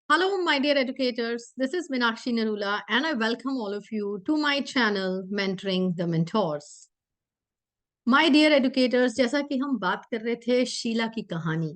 Hello, my dear educators. This is Meenakshi Narula, and I welcome all of you to my channel, Mentoring the Mentors. My dear educators, जैसा कि हम बात कर रहे थे शीला की कहानी।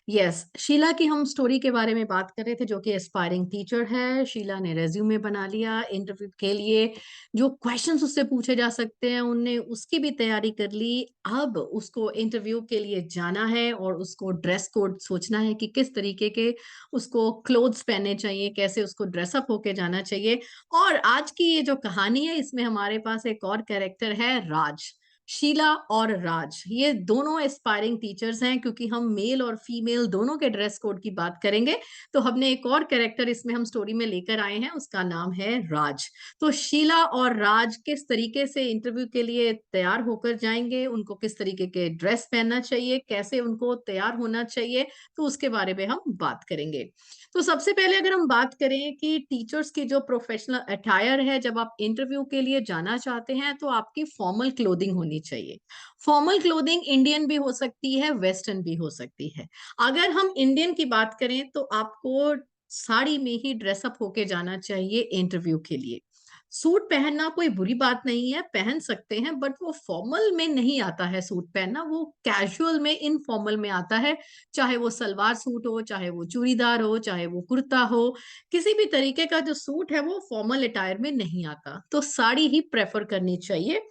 यस, शीला की हम स्टोरी के बारे में बात कर रहे थे, जो कि एस्पायरिंग टीचर है। शीला ने रेज्यूमे बना लिया इंटरव्यू के लिए। जो क्वेश्चंस उससे पूछे जा सकते हैं उनने उसकी भी तैयारी कर ली। अब उसको इंटरव्यू के लिए जाना है और उसको ड्रेस कोड सोचना है कि किस तरीके के उसको क्लोथ्स पहनने चाहिए, कैसे उसको ड्रेसअप होके जाना चाहिए। और आज की ये जो कहानी है, इसमें हमारे पास एक और कैरेक्टर है, राज। शीला और राज ये दोनों एस्पायरिंग टीचर्स हैं। क्योंकि हम मेल और फीमेल दोनों के ड्रेस कोड की बात करेंगे, तो हमने एक और कैरेक्टर इसमें हम स्टोरी में लेकर आए हैं, उसका नाम है राज। तो शीला और राज किस तरीके से इंटरव्यू के लिए तैयार होकर जाएंगे, उनको किस तरीके के ड्रेस पहनना चाहिए, कैसे उनको तैयार होना चाहिए, तो उसके बारे में हम बात करेंगे। तो सबसे पहले अगर हम बात करें कि टीचर्स की जो प्रोफेशनल अटायर है, जब आप इंटरव्यू के लिए जाना चाहते हैं तो आपकी फॉर्मल क्लोथिंग होनी चाहिए। फॉर्मल क्लोथिंग इंडियन भी हो सकती है, वेस्टर्न भी हो सकती है। अगर हम इंडियन की बात करें तो आपको साड़ी में ही ड्रेसअप होके जाना चाहिए इंटरव्यू के लिए। सूट पहनना कोई बुरी बात नहीं है, पहन सकते हैं, बट वो फॉर्मल में नहीं आता है सूट पहनना, वो कैजुअल में इनफॉर्मल में आता है। चाहे वो सलवार सूट हो, चाहे वो चूड़ीदार हो, चाहे वो कुर्ता हो, किसी भी तरीके का जो सूट है वो फॉर्मल अटायर में नहीं आता, तो साड़ी ही प्रेफर करनी चाहिए।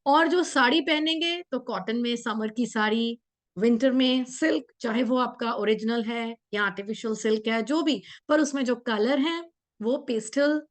और जो साड़ी पहनेंगे तो कॉटन में समर की साड़ी, विंटर में सिल्क, चाहे वो आपका ओरिजिनल है या आर्टिफिशियल सिल्क है, जो भी, पर उसमें जो कलर है वो पेस्टल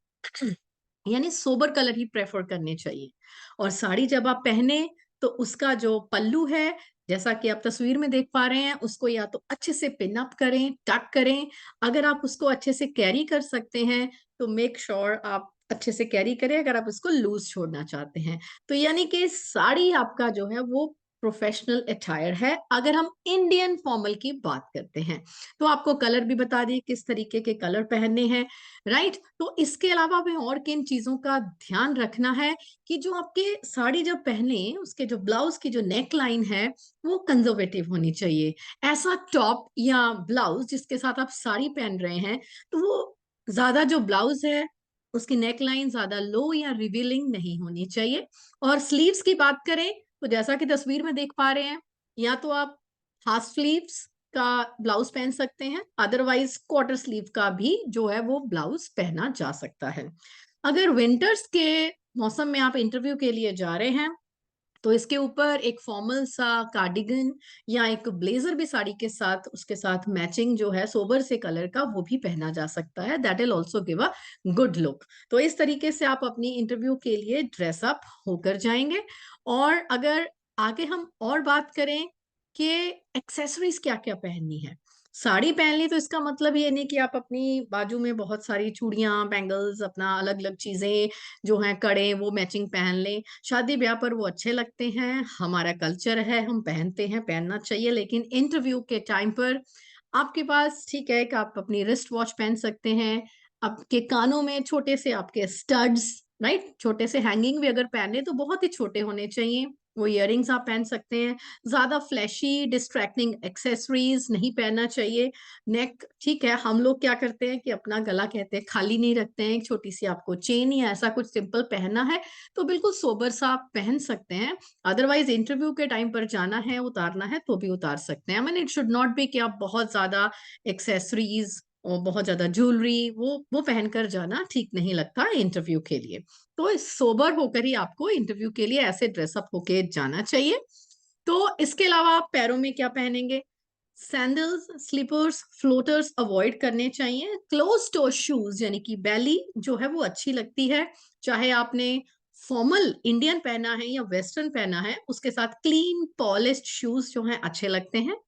यानी सोबर कलर ही प्रेफर करने चाहिए। और साड़ी जब आप पहने तो उसका जो पल्लू है, जैसा कि आप तस्वीर में देख पा रहे हैं, उसको या तो अच्छे से पिन अप करें, टक करें। अगर आप उसको अच्छे से कैरी कर सकते हैं तो मेक श्योर आप अच्छे से कैरी करें, अगर आप उसको लूज छोड़ना चाहते हैं। तो यानी कि साड़ी आपका जो है वो प्रोफेशनल अटायर है, अगर हम इंडियन फॉर्मल की बात करते हैं। तो आपको कलर भी बता दिए किस तरीके के कलर पहनने हैं, राइट। तो इसके अलावा हमें और किन चीजों का ध्यान रखना है कि जो आपके साड़ी जब पहने उसके जो ब्लाउज की जो नेक लाइन है वो कंजर्वेटिव होनी चाहिए। ऐसा टॉप या ब्लाउज जिसके साथ आप साड़ी पहन रहे हैं, तो वो ज्यादा जो ब्लाउज है उसकी नेक लाइन ज्यादा लो या रिवीलिंग नहीं होनी चाहिए। और स्लीव्स की बात करें तो जैसा कि तस्वीर में देख पा रहे हैं, या तो आप हाफ स्लीव्स का ब्लाउज पहन सकते हैं, अदरवाइज क्वार्टर स्लीव का भी जो है वो ब्लाउज पहना जा सकता है। अगर विंटर्स के मौसम में आप इंटरव्यू के लिए जा रहे हैं तो इसके ऊपर एक फॉर्मल सा कार्डिगन या एक ब्लेजर भी साड़ी के साथ, उसके साथ मैचिंग जो है सोबर से कलर का, वो भी पहना जा सकता है। That will also give a good look. तो इस तरीके से आप अपनी इंटरव्यू के लिए ड्रेसअप होकर जाएंगे। और अगर आगे हम और बात करें कि एक्सेसरीज क्या क्या पहननी है, साड़ी पहन ली तो इसका मतलब ये नहीं कि आप अपनी बाजू में बहुत सारी चूड़ियां, बैंगल्स, अपना अलग अलग चीजें जो हैं, कड़े, वो मैचिंग पहन लें। शादी ब्याह पर वो अच्छे लगते हैं, हमारा कल्चर है, हम पहनते हैं, पहनना चाहिए। लेकिन इंटरव्यू के टाइम पर आपके पास ठीक है कि आप अपनी रिस्ट वॉच पहन सकते हैं, आपके कानों में छोटे से आपके स्टड्स, राइट, छोटे से हैंगिंग भी अगर पहने तो बहुत ही छोटे होने चाहिए, वो इयररिंग्स आप पहन सकते हैं। ज्यादा फ्लैशी डिस्ट्रैक्टिंग एक्सेसरीज नहीं पहनना चाहिए। नेक, ठीक है, हम लोग क्या करते हैं कि अपना गला कहते हैं खाली नहीं रखते हैं, एक छोटी सी आपको चेन या ऐसा कुछ सिंपल पहनना है तो बिल्कुल सोबर सा आप पहन सकते हैं। अदरवाइज इंटरव्यू के टाइम पर जाना है, उतारना है तो भी उतार सकते हैं। I mean it should not be कि आप बहुत ज्यादा एक्सेसरीज और बहुत ज्यादा ज्वेलरी वो पहनकर जाना ठीक नहीं लगता इंटरव्यू के लिए। तो सोबर होकर ही आपको इंटरव्यू के लिए ऐसे ड्रेसअप होके जाना चाहिए। तो इसके अलावा आप पैरों में क्या पहनेंगे, सैंडल्स, स्लीपर्स, फ्लोटर्स अवॉइड करने चाहिए। क्लोज टो शूज यानी कि बैली जो है वो अच्छी लगती है, चाहे आपने फॉर्मल इंडियन पहना है या वेस्टर्न पहना है, उसके साथ क्लीन पॉलिश्ड शूज जो हैं अच्छे लगते हैं।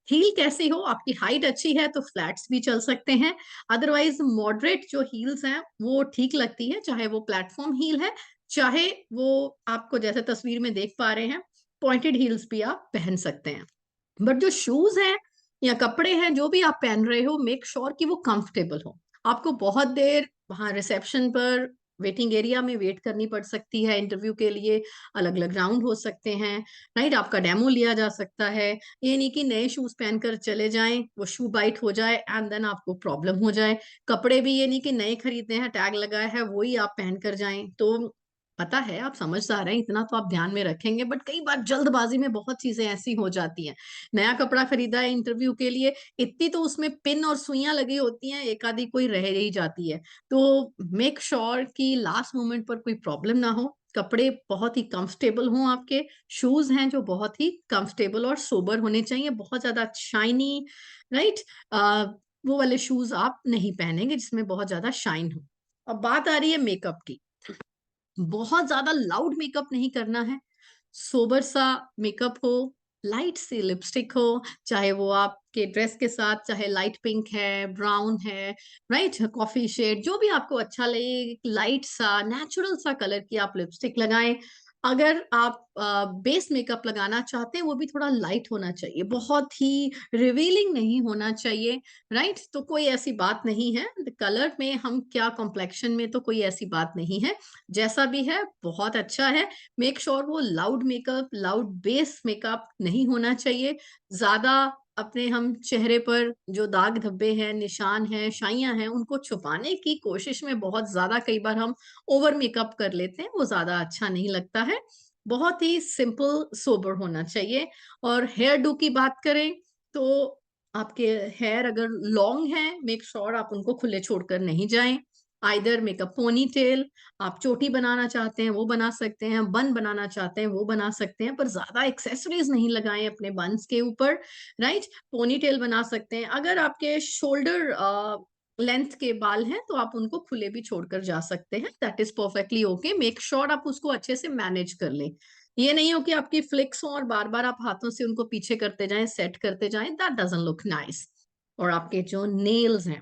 हील कैसी हो, आपकी हाइट अच्छी है तो फ्लैट्स भी चल सकते हैं, अदरवाइज मॉडरेट जो हील्स हैं वो ठीक लगती है, चाहे वो प्लेटफॉर्म हील है, चाहे वो आपको जैसे तस्वीर में देख पा रहे हैं पॉइंटेड हील्स भी आप पहन सकते हैं। बट जो शूज हैं या कपड़े हैं जो भी आप पहन रहे हो, मेक श्योर कि वो कंफर्टेबल हो। आपको बहुत देर वहां रिसेप्शन पर वेटिंग एरिया में वेट करनी पड़ सकती है इंटरव्यू के लिए, अलग अलग राउंड हो सकते हैं, राइट? आपका डेमो लिया जा सकता है। ये नहीं कि नए शूज पहनकर चले जाएं, वो शू बाइट हो जाए एंड देन आपको प्रॉब्लम हो जाए। कपड़े भी ये नहीं कि नए खरीदे हैं, टैग लगाया है, वही आप पहनकर जाएं। तो पता है आप समझदार हैं, इतना तो आप ध्यान में रखेंगे, बट कई बार जल्दबाजी में बहुत चीजें ऐसी हो जाती हैं। नया कपड़ा खरीदा है इंटरव्यू के लिए, इतनी तो उसमें पिन और सुइयां लगी होती हैं, एक आधी कोई रह ही जाती है। तो मेक श्योर कि लास्ट मोमेंट पर कोई प्रॉब्लम ना हो। कपड़े बहुत ही कंफर्टेबल हों आपके, शूज हैं जो बहुत ही कंफर्टेबल और सोबर होने चाहिए, बहुत ज्यादा शाइनी, राइट? वो वाले शूज आप नहीं पहनेंगे जिसमें बहुत ज्यादा शाइन हो। अब बात आ रही है मेकअप की। बहुत ज्यादा लाउड मेकअप नहीं करना है, सोबर सा मेकअप हो, लाइट सी लिपस्टिक हो, चाहे वो आपके ड्रेस के साथ, चाहे लाइट पिंक है, ब्राउन है, राइट, कॉफी शेड, जो भी आपको अच्छा लगे, लाइट सा नेचुरल सा कलर की आप लिपस्टिक लगाएं। अगर आप बेस मेकअप लगाना चाहते हैं, वो भी थोड़ा लाइट होना चाहिए, बहुत ही रिवीलिंग नहीं होना चाहिए, राइट? तो कोई ऐसी बात नहीं है, कलर में हम क्या, कॉम्प्लेक्शन में तो कोई ऐसी बात नहीं है। जैसा भी है बहुत अच्छा है। मेक श्योर वो loud makeup, loud base makeup नहीं होना चाहिए। ज्यादा अपने हम चेहरे पर जो दाग धब्बे हैं, निशान हैं, शाइयां हैं, उनको छुपाने की कोशिश में बहुत ज्यादा कई बार हम ओवर मेकअप कर लेते हैं, वो ज्यादा अच्छा नहीं लगता है। बहुत ही सिंपल सोबर होना चाहिए। और हेयर डू की बात करें तो आपके हेयर अगर लॉन्ग है, मेक श्योर आप उनको खुले छोड़कर नहीं जाएं। आइदर मेकअप पोनी टेल, आप चोटी बनाना चाहते हैं वो बना सकते हैं, बन बनाना चाहते हैं वो बना सकते हैं, पर ज्यादा एक्सेसरीज नहीं लगाएं अपने बन्स के ऊपर, राइट? पोनी टेल बना सकते हैं। अगर आपके शोल्डर लेंथ के बाल हैं तो आप उनको खुले भी छोड़कर जा सकते हैं, that is perfectly okay. Make sure आप उसको अच्छे से मैनेज कर लें। ये नहीं हो कि आपकी फ्लिक्स हो और बार बार आप हाथों से उनको पीछे करते जाएं, सेट करते जाएं, दैट डजंट लुक नाइस। और आपके जो नेल्स हैं,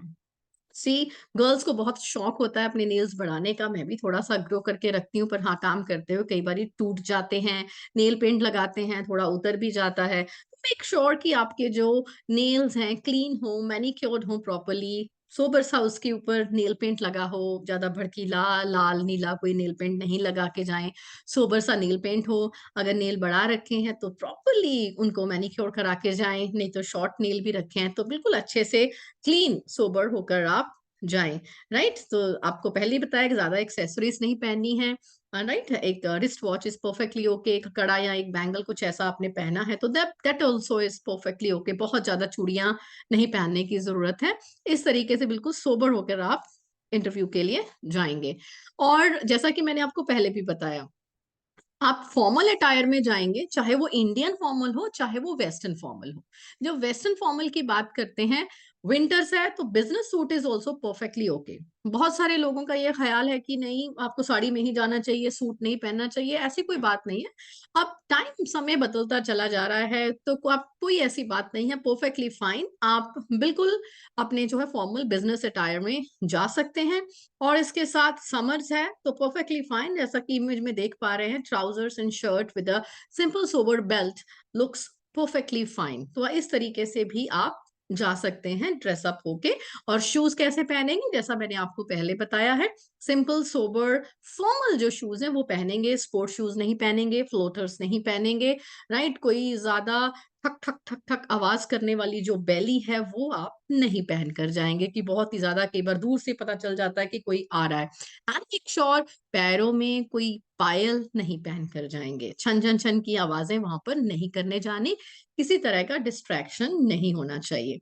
सी, गर्ल्स को बहुत शौक होता है अपने नेल्स बढ़ाने का, मैं भी थोड़ा सा ग्रो करके रखती हूँ, पर हाँ, काम करते हुए कई बार ये टूट जाते हैं। नेल पेंट लगाते हैं, थोड़ा उतर भी जाता है। तो मेक श्योर कि आपके जो नेल्स हैं क्लीन हो, मैनिक्योर्ड हो प्रॉपरली, सोबर सा उसके ऊपर नेल पेंट लगा हो, ज्यादा भड़कीला लाल नीला कोई नेल पेंट नहीं लगा के जाएं, सोबर सा नेल पेंट हो। अगर नेल बढ़ा रखे हैं तो प्रॉपरली उनको मैनिक्योर करा के जाएं, नहीं तो शॉर्ट नेल भी रखे हैं तो बिल्कुल अच्छे से क्लीन सोबर होकर आप जाएं, राइट? तो आपको पहले ही बताया कि ज्यादा एक्सेसरीज नहीं पहननी है, राइट? एक wrist watch is perfectly okay, एक कड़ा या एक बैंगल कुछ ऐसा आपने पहना है तो that also is perfectly okay, बहुत ज्यादा चूड़ियां नहीं पहनने की जरूरत है। इस तरीके से बिल्कुल सोबर होकर आप इंटरव्यू के लिए जाएंगे। और जैसा कि मैंने आपको पहले भी बताया, आप फॉर्मल अटायर में जाएंगे, चाहे वो इंडियन फॉर्मल हो चाहे वो वेस्टर्न फॉर्मल हो। जब वेस्टर्न फॉर्मल की बात करते हैं, विंटर्स है तो business suit is also perfectly okay. बहुत सारे लोगों का ये ख्याल है कि नहीं आपको साड़ी में ही जाना चाहिए, सूट नहीं पहनना चाहिए, ऐसी कोई बात नहीं है। अब टाइम समय बदलता चला जा रहा है तो आप, कोई ऐसी बात नहीं है, परफेक्टली फाइन, आप बिल्कुल अपने जो है फॉर्मल बिजनेस अटायर में जा सकते हैं। और इसके साथ समर्स है तो परफेक्टली फाइन, जैसा कि इमेज में देख पा रहे हैं, trousers and shirt with a simple sober belt looks perfectly fine. तो इस तरीके से भी आप जा सकते हैं ड्रेसअप होके। और शूज कैसे पहनेंगे, जैसा मैंने आपको पहले बताया है, सिंपल सोबर फॉर्मल जो शूज हैं वो पहनेंगे, स्पोर्ट शूज नहीं पहनेंगे, फ्लोटर्स नहीं पहनेंगे, राइट? कोई ज्यादा ठक ठक ठक ठक आवाज करने वाली जो बेली है वो आप नहीं पहन कर जाएंगे, कि बहुत ही ज्यादा कई बार दूर से पता चल जाता है कि कोई आ रहा है। एंड मेक श्योर पैरों में कोई पायल नहीं पहन कर जाएंगे, छन छन छन की आवाजें वहां पर नहीं करने जानी, किसी तरह का डिस्ट्रैक्शन नहीं होना चाहिए,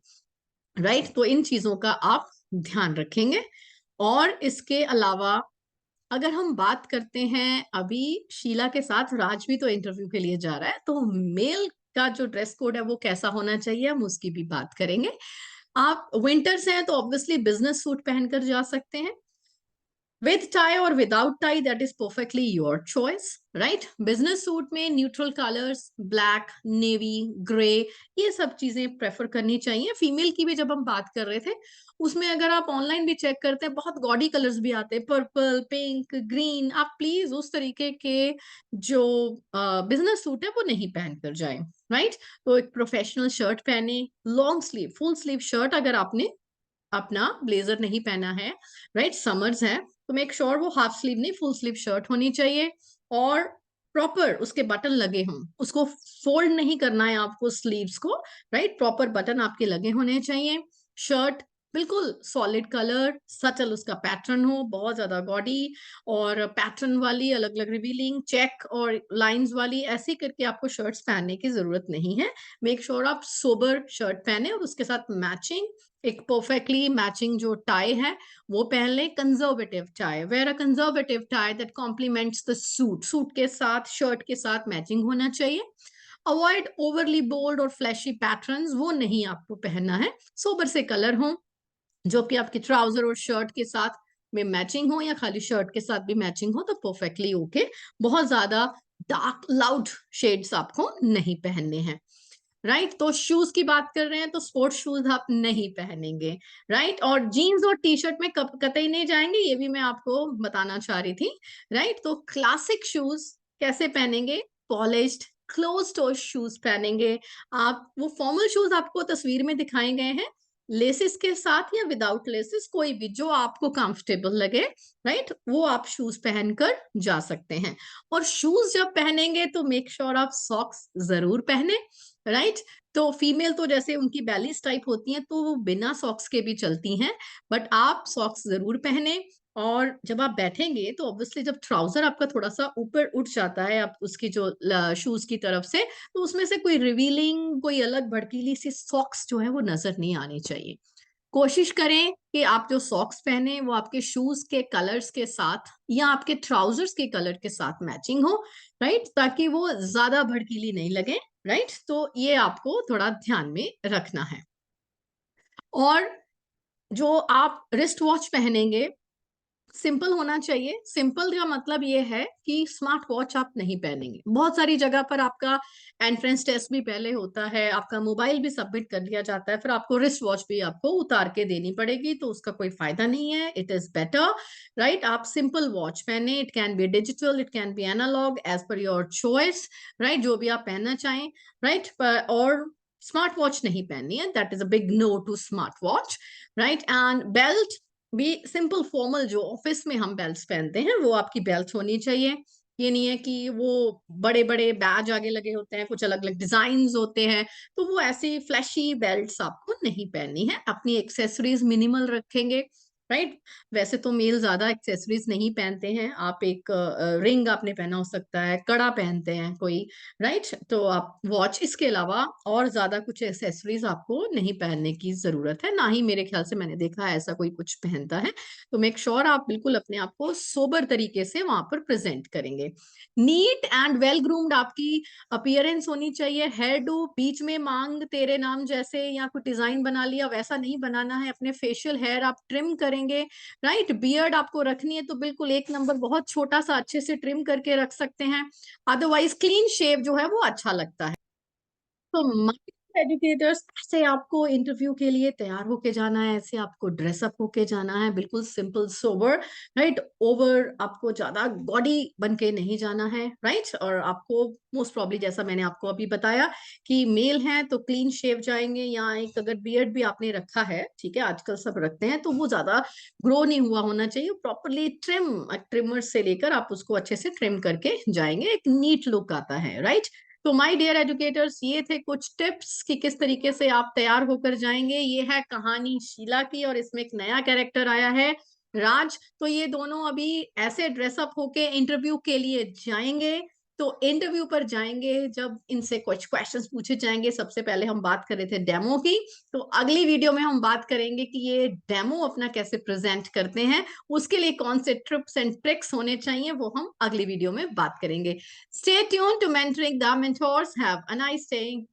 राइट? तो इन चीजों का आप ध्यान रखेंगे। और इसके अलावा अगर हम बात करते हैं, अभी शीला के साथ राज भी तो इंटरव्यू के लिए जा रहा है, तो मेल का जो ड्रेस कोड है वो कैसा होना चाहिए, हम उसकी भी बात करेंगे। आप विंटर्स हैं तो ऑब्वियसली बिजनेस सूट पहनकर जा सकते हैं, विद टाई और without tie, that is perfectly your choice, right? Business suit में neutral colours, black, navy, grey, ये सब चीजें प्रेफर करनी चाहिए। फीमेल की भी जब हम बात कर रहे थे, उसमें अगर आप ऑनलाइन भी चेक करते हैं, बहुत गॉडी कलर्स भी आते हैं, पर्पल, पिंक, ग्रीन, आप प्लीज उस तरीके के जो बिजनेस सूट है वो नहीं पहन कर जाए, राइट? तो एक प्रोफेशनल शर्ट पहने, long sleeve, full sleeve shirt अगर आपने अपना ब्लेजर नहीं पहना है, राइट, समर्स है, तो मेक श्योर वो हाफ स्लीव नहीं फुल स्लीव शर्ट होनी चाहिए और प्रॉपर उसके बटन लगे हों, उसको फोल्ड नहीं करना है आपको स्लीव्स को, राइट, प्रॉपर बटन आपके लगे होने चाहिए। शर्ट बिल्कुल सॉलिड कलर, सटल उसका पैटर्न हो, बहुत ज्यादा गॉडी और पैटर्न वाली अलग अलग रिवीलिंग चेक और लाइंस वाली ऐसी करके आपको शर्ट्स पहनने की जरूरत नहीं है। मेक श्योर आप सोबर शर्ट पहने और उसके साथ मैचिंग एक परफेक्टली मैचिंग जो टाई है वो पहन ले, conservative tie, wear a conservative tie that complements the suit, suit के साथ शर्ट के साथ मैचिंग होना चाहिए। अवॉइड ओवरली बोल्ड और फ्लैशी पैटर्न्स, वो नहीं आपको पहनना है। सोबर से कलर हो जो कि आपके ट्राउजर और शर्ट के साथ में मैचिंग हो या खाली शर्ट के साथ भी मैचिंग हो तो परफेक्टली ओके। बहुत ज्यादा डार्क लाउड शेड्स आपको नहीं पहनने हैं, राइट। तो शूज की बात कर रहे हैं तो स्पोर्ट्स शूज आप नहीं पहनेंगे, राइट। और जीन्स और टी शर्ट में कतई नहीं जाएंगे, ये भी मैं आपको बताना चाह रही थी, राइट। तो क्लासिक शूज कैसे पहनेंगे, पॉलिश्ड क्लोज टो शूज पहनेंगे आप। वो फॉर्मल शूज आपको तस्वीर में दिखाए गए हैं, लेसिस के साथ या विदाउट लेसिस, कोई भी जो आपको कंफर्टेबल लगे, राइट, वो आप शूज पहनकर जा सकते हैं। और शूज जब पहनेंगे तो मेक श्योर आप सॉक्स जरूर पहने, राइट। तो फीमेल तो जैसे उनकी बैलीज टाइप होती हैं तो वो बिना सॉक्स के भी चलती हैं, बट आप सॉक्स जरूर पहने। और जब आप बैठेंगे तो ऑब्वियसली जब ट्राउजर आपका थोड़ा सा ऊपर उठ जाता है आप उसकी जो शूज की तरफ से, तो उसमें से कोई रिवीलिंग कोई अलग भड़कीली सी सॉक्स जो है वो नजर नहीं आनी चाहिए। कोशिश करें कि आप जो सॉक्स पहने वो आपके शूज के कलर्स के साथ या आपके ट्राउजर्स के कलर के साथ मैचिंग हो, राइट, ताकि वो ज्यादा भड़कीली नहीं लगे, राइट। तो ये आपको थोड़ा ध्यान में रखना है। और जो आप रिस्ट वॉच पहनेंगे सिंपल होना चाहिए। सिंपल का मतलब ये है कि स्मार्ट वॉच आप नहीं पहनेंगे। बहुत सारी जगह पर आपका एंट्रेंस टेस्ट भी पहले होता है, आपका मोबाइल भी सबमिट कर दिया जाता है, फिर आपको रिस्ट वॉच भी आपको उतार के देनी पड़ेगी, तो उसका कोई फायदा नहीं है। इट इज बेटर, राइट, आप सिंपल वॉच पहने। It can be digital, it can be analogue, as per your choice, right, जो भी आप पहनना चाहें, राइट। और स्मार्ट वॉच नहीं पहननी है, that is a big no to smart watch, right. And belt भी सिंपल फॉर्मल जो ऑफिस में हम बेल्ट पहनते हैं वो आपकी बेल्ट होनी चाहिए। ये नहीं है कि वो बड़े बड़े बैज आगे लगे होते हैं, कुछ अलग अलग डिजाइन होते हैं, तो वो ऐसी फ्लैशी बेल्ट्स आपको नहीं पहननी है। अपनी एक्सेसरीज मिनिमल रखेंगे, राइट। वैसे तो मेल ज्यादा एक्सेसरीज नहीं पहनते हैं, आप एक रिंग आपने पहना हो सकता है, कड़ा पहनते हैं कोई, राइट। तो आप वॉच, इसके अलावा और ज्यादा कुछ एक्सेसरीज आपको नहीं पहनने की जरूरत है, ना ही मेरे ख्याल से मैंने देखा है ऐसा कोई कुछ पहनता है। तो मेक श्योर आप बिल्कुल अपने आप को सोबर तरीके से वहां पर प्रेजेंट करेंगे। नीट एंड वेल ग्रूम्ड आपकी अपीयरेंस होनी चाहिए। हेयर डू बीच में मांग तेरे नाम जैसे या कुछ डिजाइन बना लिया वैसा नहीं बनाना है। अपने फेशियल हेयर आप ट्रिम करेंगे, राइट। बियर्ड आपको रखनी है तो बिल्कुल एक नंबर बहुत छोटा सा अच्छे से ट्रिम करके रख सकते हैं, अदरवाइज क्लीन शेव जो है वो अच्छा लगता है। तो एजुकेटर्स, ऐसे आपको इंटरव्यू के लिए तैयार होके जाना है, ऐसे आपको ड्रेसअप होके जाना है, बिल्कुल सिंपल सोबर, राइट। ओवर आपको ज्यादा गॉडी बन के नहीं जाना है, राइट। और आपको मोस्ट प्रॉब्ली जैसा मैंने आपको अभी बताया कि मेल हैं तो क्लीन शेव जाएंगे, या एक अगर बियर्ड भी आपने रखा है, ठीक है, आजकल सब रखते हैं, तो वो ज्यादा ग्रो नहीं हुआ होना चाहिए, प्रॉपरली ट्रिम, ट्रिमर से लेकर आप उसको अच्छे से ट्रिम करके जाएंगे, एक नीट लुक आता है, राइट। तो माय डियर एजुकेटर्स, ये थे कुछ टिप्स कि किस तरीके से आप तैयार होकर जाएंगे। ये है कहानी शीला की और इसमें एक नया कैरेक्टर आया है राज। तो ये दोनों अभी ऐसे ड्रेसअप होके इंटरव्यू के लिए जाएंगे। तो इंटरव्यू पर जाएंगे जब इनसे कुछ क्वेश्चंस पूछे जाएंगे। सबसे पहले हम बात कर रहे थे डेमो की, तो अगली वीडियो में हम बात करेंगे कि ये डेमो अपना कैसे प्रेजेंट करते हैं, उसके लिए कौन से ट्रिप्स एंड ट्रिक्स होने चाहिए, वो हम अगली वीडियो में बात करेंगे। Stay tuned to Mentoring the Mentors. Have a nice day.